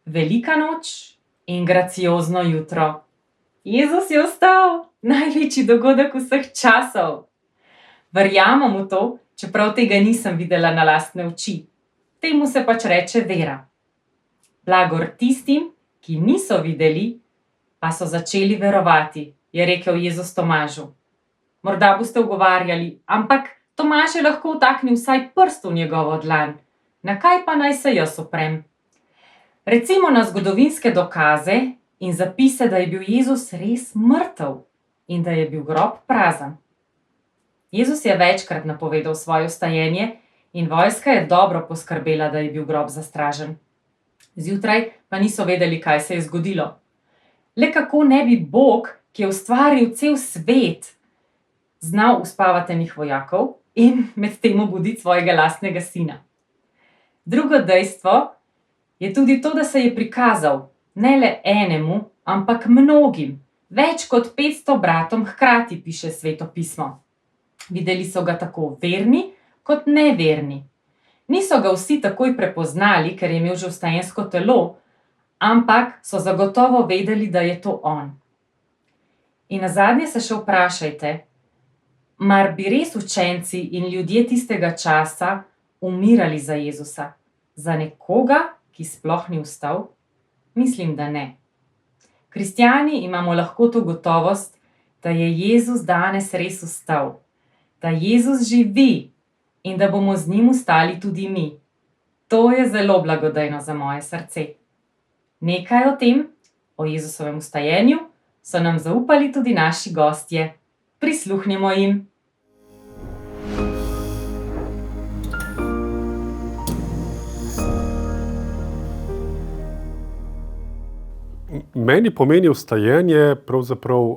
Velika noč in graciozno jutro. Jezus je vstal, največji dogodek vseh časov. Verjamem v to, čeprav tega nisem videla na lastne oči. Temu se pač reče vera. Blagor tistim, ki niso videli, pa so začeli verovati, je rekel Jezus Tomažu. Morda boste ugovarjali, ampak Tomaž je lahko vtaknil vsaj prst v njegovo dlan. Na kaj pa naj se jaz oprem? Recimo na zgodovinske dokaze in zapise, da je bil Jezus res mrtev in da je bil grob prazen. Jezus je večkrat napovedal svoje vstajenje in vojska je dobro poskrbela, da je bil grob zastražen. Zjutraj pa niso vedeli, kaj se je zgodilo. Le kako ne bi Bog, ki je ustvaril cel svet, znal uspavati enih vojakov in medtem obuditi svojega lastnega sina. Drugo dejstvo je tudi to, da se je prikazal ne le enemu, ampak mnogim, več kot 500 bratom hkrati, piše Sveto pismo. Videli so ga tako verni kot neverni. Niso ga vsi takoj prepoznali, ker je imel že vstajensko telo, ampak so zagotovo vedeli, da je to on. In nazadnje se še vprašajte, mar bi res učenci in ljudje tistega časa umirali za Jezusa, za nekoga, ki sploh ni vstal? Mislim, da ne. Kristjani imamo lahko to gotovost, da je Jezus danes res vstal, da Jezus živi in da bomo z njim vstali tudi mi. To je zelo blagodejno za moje srce. Nekaj o tem, o Jezusovem vstajenju, so nam zaupali tudi naši gostje. Prisluhnimo jim. Meni pomeni vstajenje pravzaprav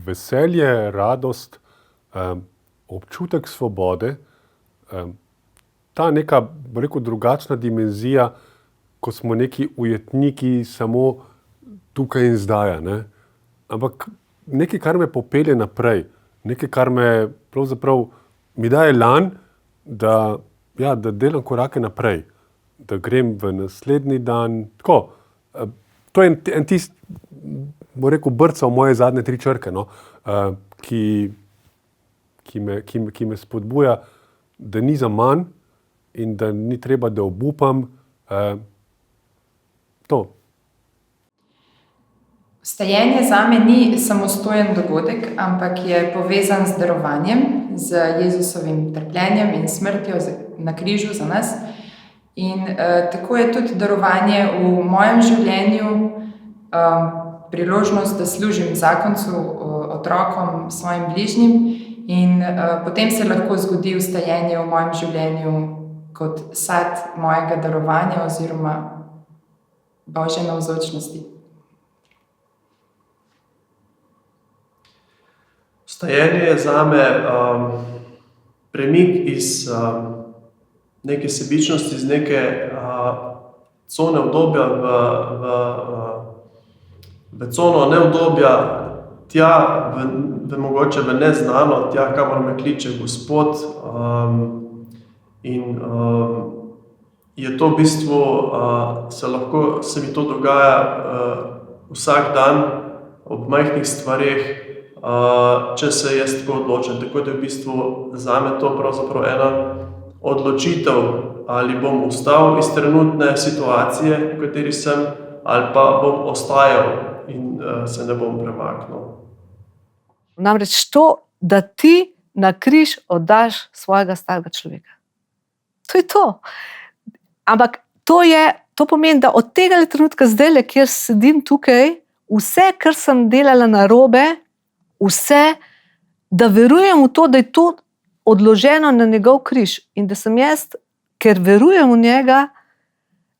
veselje, radost, občutek svobode, ta neka, bom rekel, drugačna dimenzija, ko smo neki ujetniki samo tukaj in zdaj, ne? Ampak nekaj, kar me popelje naprej, nekaj, kar me pravzaprav mi daje lan, da delam korake naprej, da grem v naslednji dan, tako. To je en tist, bom rekel, brcal moje zadnje 3 črke, no, ki me spodbuja, da ni zaman in da ni treba, da obupam. To. Vstajenje zame ni samostojen dogodek, ampak je povezan z darovanjem, z Jezusovim trpljenjem in smrtjo na križu za nas. In tako je tudi darovanje v mojem življenju priložnost, da služim zakoncu, otrokom, svojim bližnjim in potem se lahko zgodi vstajenje v mojem življenju kot sad mojega darovanja oziroma Božje navzočnosti. Vstajenje je zame premik iz neke sebičnosti, iz neke cone obdobja v cono neudobja, tja mogoče v neznano, tja, kamor me kliče Gospod. In je to v bistvu, se mi to dogaja vsak dan ob majhnih stvareh, če se jaz tako odločim. Tako da je v bistvu zame to pravzaprav ena odločitev, ali bom vstal iz trenutne situacije, v kateri sem, ali pa bom ostajal in se ne bom premaknil. Namreč to, da ti na križ oddaš svojega starega človeka. To je to. Ampak to pomeni, da od tega trenutka zdajle, kjer sedim tukaj, vse, kar sem delala narobe, vse, da verujem v to, da je to odloženo na njegov križ in da sem jaz, ker verujem v njega,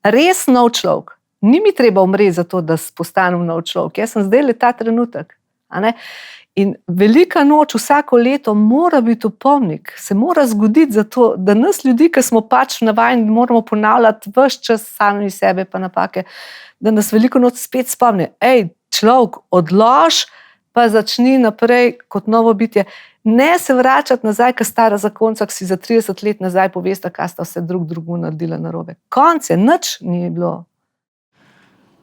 res nov človek. Ni mi treba umreti za to, da postanem nov človek. Jaz sem zdajle ta trenutek. A ne? In velika noč vsako leto mora biti opomnik, se mora zgoditi zato, da nas ljudi, ki smo pač navajeni, moramo ponavljati ves čas sami sebe pa napake, da nas veliko noč spet spomni. Človek, odlož, pa začni naprej kot novo bitje. Ne se vračati nazaj, ka stara zakonca, ki si za 30 let nazaj povesta, kaj sta vse drugo naredila narobe. Konc je, nič ni bilo.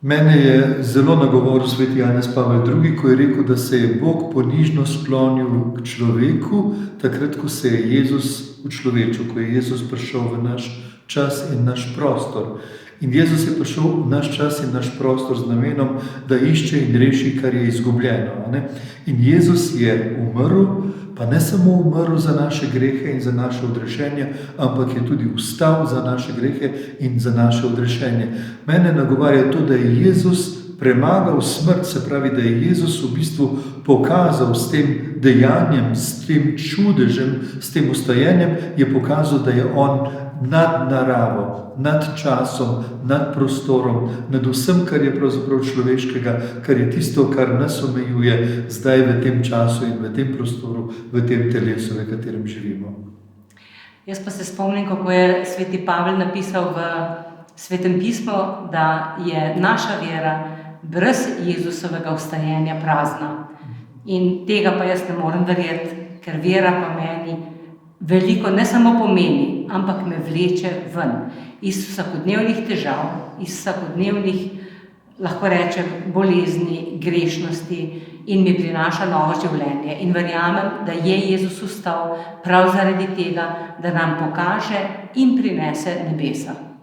Mene je zelo nagovoril sveti Janez Pavel II, ko je rekel, da se je Bog ponižno sklonil k človeku, takrat, ko se je Jezus učlovečil, ko je Jezus prišel v naš čas in naš prostor. In Jezus je prišel v naš čas in naš prostor z namenom, da išče in reši, kar je izgubljeno. Ne? In Jezus je umrl, pa ne samo umrl za naše grehe in za naše odrešenje, ampak je tudi vstal za naše grehe in za naše odrešenje. Mene nagovarja to, da je Jezus premagal smrt, se pravi, da je Jezus v bistvu pokazal s tem dejanjem, s tem čudežem, s tem ustajenjem, je pokazal, da je on nad naravo, nad časom, nad prostorom, nad vsem, kar je pravzaprav človeškega, kar je tisto, kar nas omejuje zdaj v tem času in v tem prostoru, v tem telesu, v katerem živimo. Jaz pa se spomnim, kako je sveti Pavel napisal v Svetem pismu, da je naša vera brez Jezusovega vstajenja prazna. In tega pa jaz ne morem verjeti, ker vera pa meni veliko ne samo pomeni, ampak me vleče ven iz vsakodnevnih težav, iz vsakodnevnih, lahko rečem, bolezni, grešnosti in mi prinaša novo življenje. In verjamem, da je Jezus vstal prav zaradi tega, da nam pokaže in prinese nebesa.